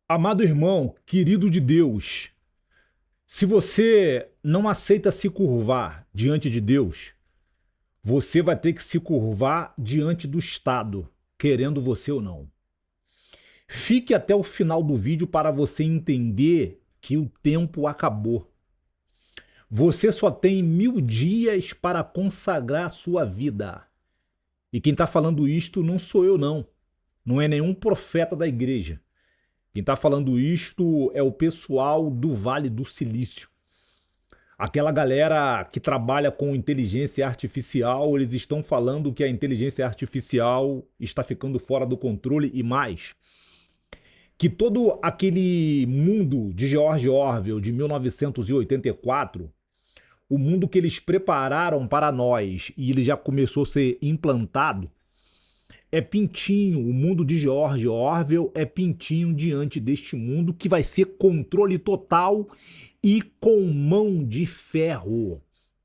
Amado irmão, querido de Deus, se você não aceita se curvar diante de Deus, você vai ter que se curvar diante do Estado, querendo você ou não. Fique até o final do vídeo para você entender que o tempo acabou. Você só tem 1000 dias para consagrar a sua vida. E quem está falando isto não sou eu, não. Não é nenhum profeta da igreja. Quem está falando isto é o pessoal do Vale do Silício. Aquela galera que trabalha com inteligência artificial, eles estão falando que a inteligência artificial está ficando fora do controle e mais. Que todo aquele mundo de George Orwell de 1984, o mundo que eles prepararam para nós e ele já começou a ser implantado, é pintinho. O mundo de George Orwell é pintinho diante deste mundo que vai ser controle total e com mão de ferro.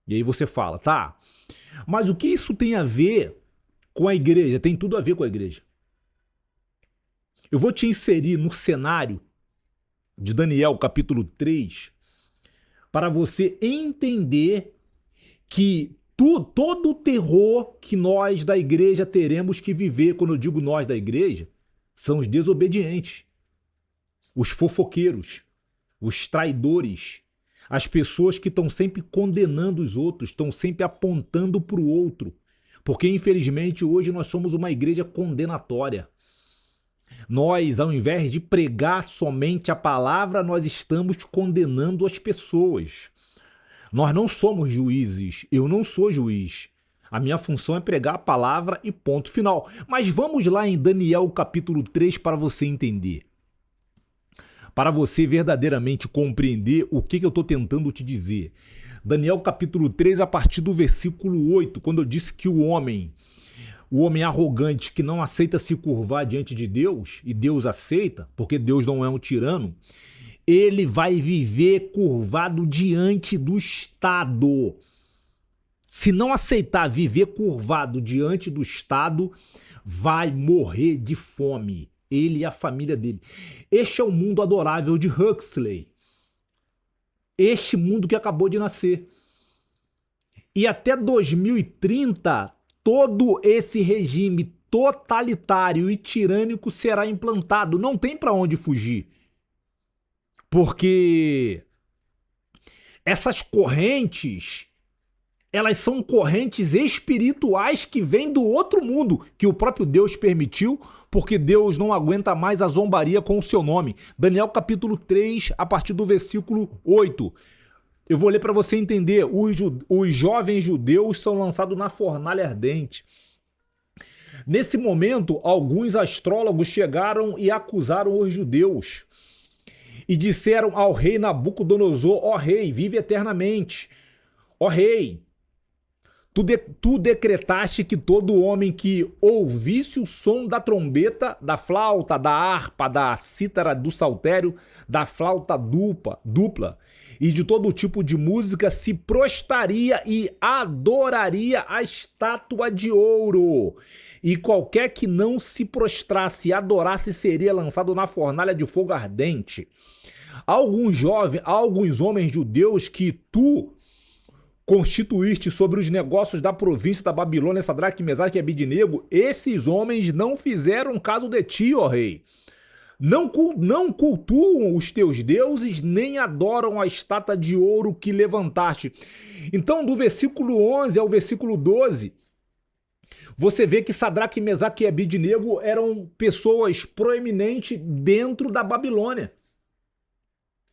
E aí você fala, tá, mas o que isso tem a ver com a igreja? Tem tudo a ver com a igreja. Eu vou te inserir no cenário de Daniel capítulo 3 para você entender que todo o terror que nós da igreja teremos que viver, quando eu digo nós da igreja, são os desobedientes, os fofoqueiros, os traidores, as pessoas que estão sempre condenando os outros, estão sempre apontando para o outro. Porque, infelizmente, hoje nós somos uma igreja condenatória. Nós, ao invés de pregar somente a palavra, nós estamos condenando as pessoas. Nós não somos juízes, eu não sou juiz. A minha função é pregar a palavra e ponto final. Mas vamos lá em Daniel capítulo 3 para você entender. Para você verdadeiramente compreender o que eu estou tentando te dizer. Daniel capítulo 3, a partir do versículo 8, quando eu disse que o homem arrogante que não aceita se curvar diante de Deus, e Deus aceita, porque Deus não é um tirano, ele vai viver curvado diante do Estado. Se não aceitar viver curvado diante do Estado, vai morrer de fome. Ele e a família dele. Este é o mundo adorável de Huxley. Este mundo que acabou de nascer. E até 2030, todo esse regime totalitário e tirânico será implantado. Não tem para onde fugir. Porque essas correntes, elas são correntes espirituais que vêm do outro mundo, que o próprio Deus permitiu, porque Deus não aguenta mais a zombaria com o seu nome. Daniel capítulo 3, a partir do versículo 8. Eu vou ler para você entender. Os jovens judeus são lançados na fornalha ardente. Nesse momento, alguns astrólogos chegaram e acusaram os judeus. E disseram ao rei Nabucodonosor: ó rei, vive eternamente. Ó rei, tu decretaste que todo homem que ouvisse o som da trombeta, da flauta, da harpa, da cítara, do saltério, da flauta dupla e de todo tipo de música se prostraria e adoraria a estátua de ouro. E qualquer que não se prostrasse e adorasse seria lançado na fornalha de fogo ardente. Alguns homens judeus que tu constituíste sobre os negócios da província da Babilônia, Sadraque, Mesaque e Abidnego, esses homens não fizeram caso de ti, ó rei. Não cultuam os teus deuses, nem adoram a estátua de ouro que levantaste. Então, do versículo 11 ao versículo 12, você vê que Sadraque, Mesaque e Abidnego eram pessoas proeminentes dentro da Babilônia.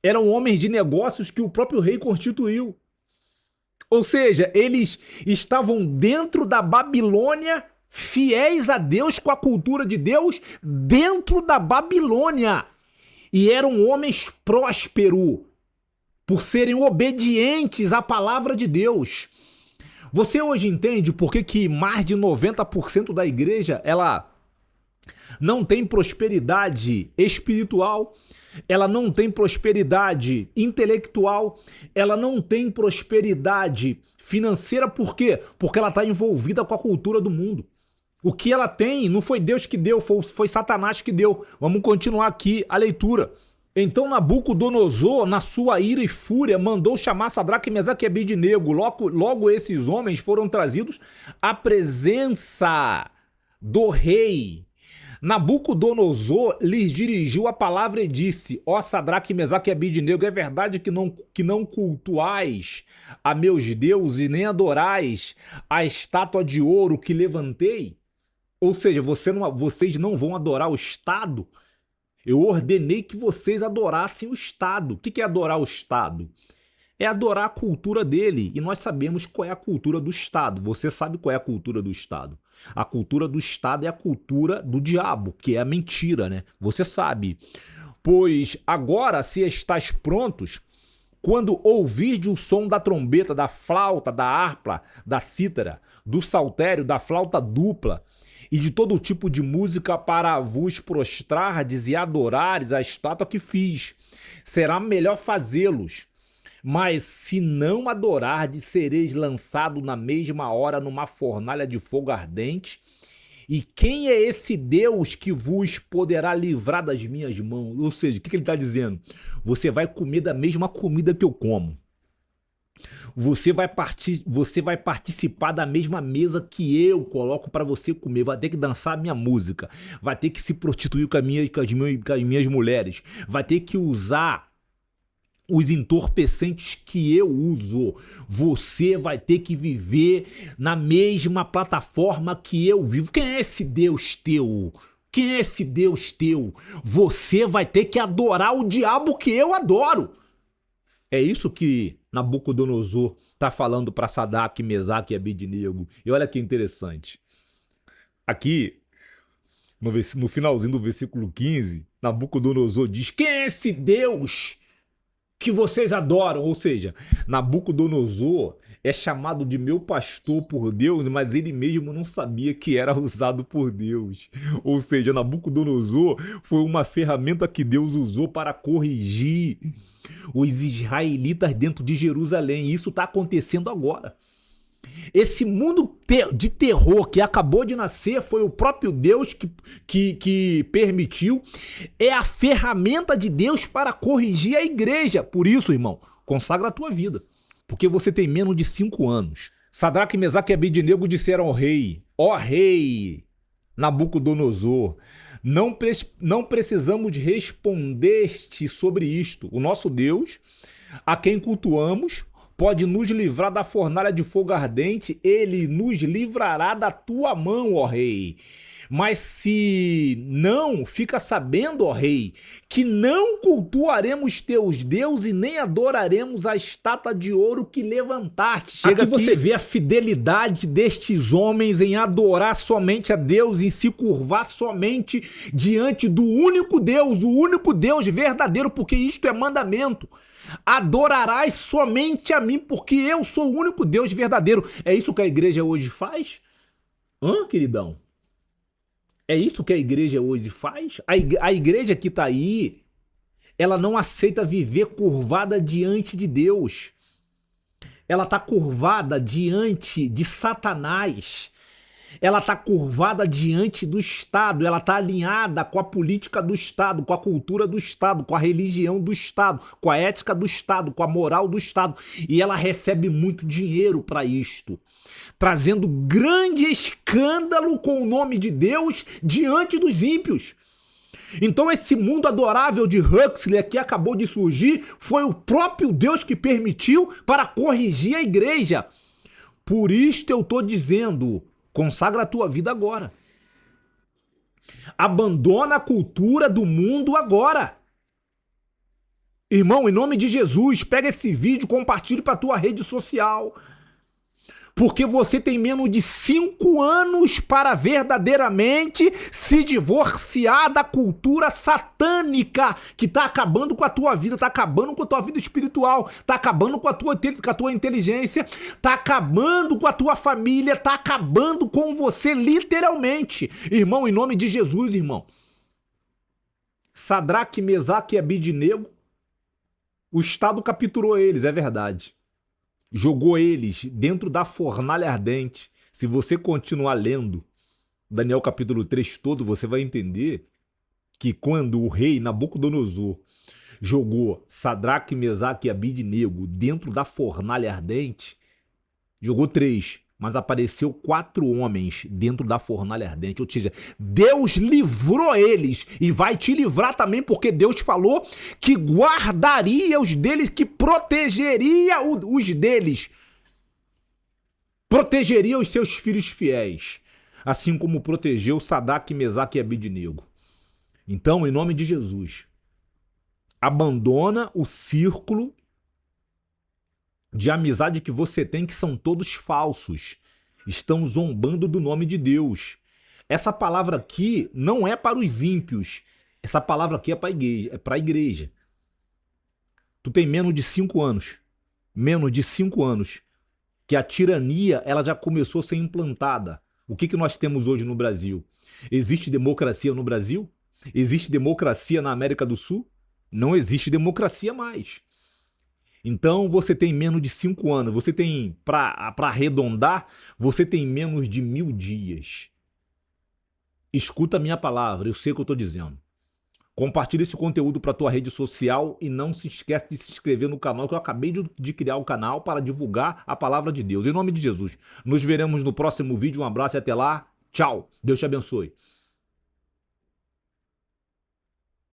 Eram homens de negócios que o próprio rei constituiu. Ou seja, eles estavam dentro da Babilônia, fiéis a Deus, com a cultura de Deus, dentro da Babilônia. E eram homens prósperos, por serem obedientes à palavra de Deus. Você hoje entende por que mais de 90% da igreja ela não tem prosperidade espiritual? Ela não tem prosperidade intelectual, ela não tem prosperidade financeira. Por quê? Porque ela está envolvida com a cultura do mundo. O que ela tem não foi Deus que deu, foi Satanás que deu. Vamos continuar aqui a leitura. Então Nabucodonosor, na sua ira e fúria, mandou chamar Sadraque, Mesaque e Abednego. Logo esses homens foram trazidos à presença do rei. Nabucodonosor lhes dirigiu a palavra e disse: Ó Sadraque, Mesaque e Abednego, é verdade que não cultuais a meus deuses, nem adorais a estátua de ouro que levantei? Ou seja, vocês não vão adorar o Estado? Eu ordenei que vocês adorassem o Estado. O que é adorar o Estado? É adorar a cultura dele. E nós sabemos qual é a cultura do Estado. Você sabe qual é a cultura do Estado. A cultura do Estado é a cultura do diabo, que é a mentira, né? Você sabe. Pois agora, se estáis prontos, quando ouvirdes o som da trombeta, da flauta, da harpa, da cítara, do saltério, da flauta dupla, e de todo tipo de música para vos prostrardes e adorares a estátua que fiz, será melhor fazê-los. Mas se não adorardes, sereis lançado na mesma hora numa fornalha de fogo ardente. E quem é esse Deus que vos poderá livrar das minhas mãos? Ou seja, o que ele está dizendo? Você vai comer da mesma comida que eu como. Você vai participar da mesma mesa que eu coloco para você comer. Vai ter que dançar a minha música. Vai ter que se prostituir com as minhas mulheres. Vai ter que usar os entorpecentes que eu uso. Você vai ter que viver na mesma plataforma que eu vivo. Quem é esse Deus teu? Quem é esse Deus teu? Você vai ter que adorar o diabo que eu adoro. É isso que Nabucodonosor está falando para Sadraque, Mesaque e Abednego. E olha que interessante. Aqui, no finalzinho do versículo 15, Nabucodonosor diz: quem é esse Deus que vocês adoram? Ou seja, Nabucodonosor é chamado de meu pastor por Deus, mas ele mesmo não sabia que era usado por Deus. Ou seja, Nabucodonosor foi uma ferramenta que Deus usou para corrigir os israelitas dentro de Jerusalém. E isso está acontecendo agora. Esse mundo de terror que acabou de nascer foi o próprio Deus que permitiu. É a ferramenta de Deus para corrigir a igreja. Por isso, irmão, consagra a tua vida. Porque você tem menos de 5 anos. Sadraque, Mesaque e Abednego disseram ao rei: ó rei Nabucodonosor, não precisamos responder-te sobre isto. O nosso Deus, a quem cultuamos, pode nos livrar da fornalha de fogo ardente, ele nos livrará da tua mão, ó rei. Mas se não, fica sabendo, ó rei, que não cultuaremos teus deuses e nem adoraremos a estátua de ouro que levantaste. Chega aqui você vê a fidelidade destes homens em adorar somente a Deus, em se curvar somente diante do único Deus verdadeiro, porque isto é mandamento. Adorarás somente a mim, porque eu sou o único Deus verdadeiro. É isso que a igreja hoje faz? Queridão? É isso que a igreja hoje faz? A igreja que está aí, ela não aceita viver curvada diante de Deus. Ela está curvada diante de Satanás. Ela está curvada diante do Estado, ela está alinhada com a política do Estado, com a cultura do Estado, com a religião do Estado, com a ética do Estado, com a moral do Estado. E ela recebe muito dinheiro para isto, trazendo grande escândalo com o nome de Deus diante dos ímpios. Então esse mundo adorável de Huxley que acabou de surgir foi o próprio Deus que permitiu para corrigir a igreja. Por isto eu estou dizendo: consagra a tua vida agora. Abandona a cultura do mundo agora. Irmão, em nome de Jesus, pega esse vídeo, compartilhe para a tua rede social. Porque você tem menos de 5 anos para verdadeiramente se divorciar da cultura satânica que está acabando com a tua vida, está acabando com a tua vida espiritual, está acabando com a tua inteligência, está acabando com a tua família, está acabando com você literalmente. Irmão, em nome de Jesus, irmão. Sadraque, Mesaque e Abednego, o Estado capturou eles, é verdade. Jogou eles dentro da fornalha ardente. Se você continuar lendo, Daniel capítulo 3 todo, você vai entender que quando o rei Nabucodonosor jogou Sadraque, Mesaque e Abidnego dentro da fornalha ardente, jogou três, mas apareceu quatro homens dentro da fornalha ardente. Ou seja, Deus livrou eles e vai te livrar também, porque Deus falou que guardaria os deles, que protegeria os deles. Protegeria os seus filhos fiéis, assim como protegeu Sadraque, Mesaque e Abidnego. Então, em nome de Jesus, abandona o círculo de amizade que você tem, que são todos falsos. Estão zombando do nome de Deus. Essa palavra aqui não é para os ímpios. Essa palavra aqui é para a igreja. Tu tem menos de 5 anos. Menos de 5 anos. Que a tirania ela já começou a ser implantada. O que nós temos hoje no Brasil? Existe democracia no Brasil? Existe democracia na América do Sul? Não existe democracia mais. Então você tem menos de 5 anos, você tem, para arredondar, você tem menos de 1000 dias. Escuta a minha palavra, eu sei o que eu estou dizendo. Compartilha esse conteúdo para tua rede social e não se esquece de se inscrever no canal, que eu acabei de criar o canal para divulgar a palavra de Deus. Em nome de Jesus. Nos veremos no próximo vídeo. Um abraço e até lá. Tchau. Deus te abençoe.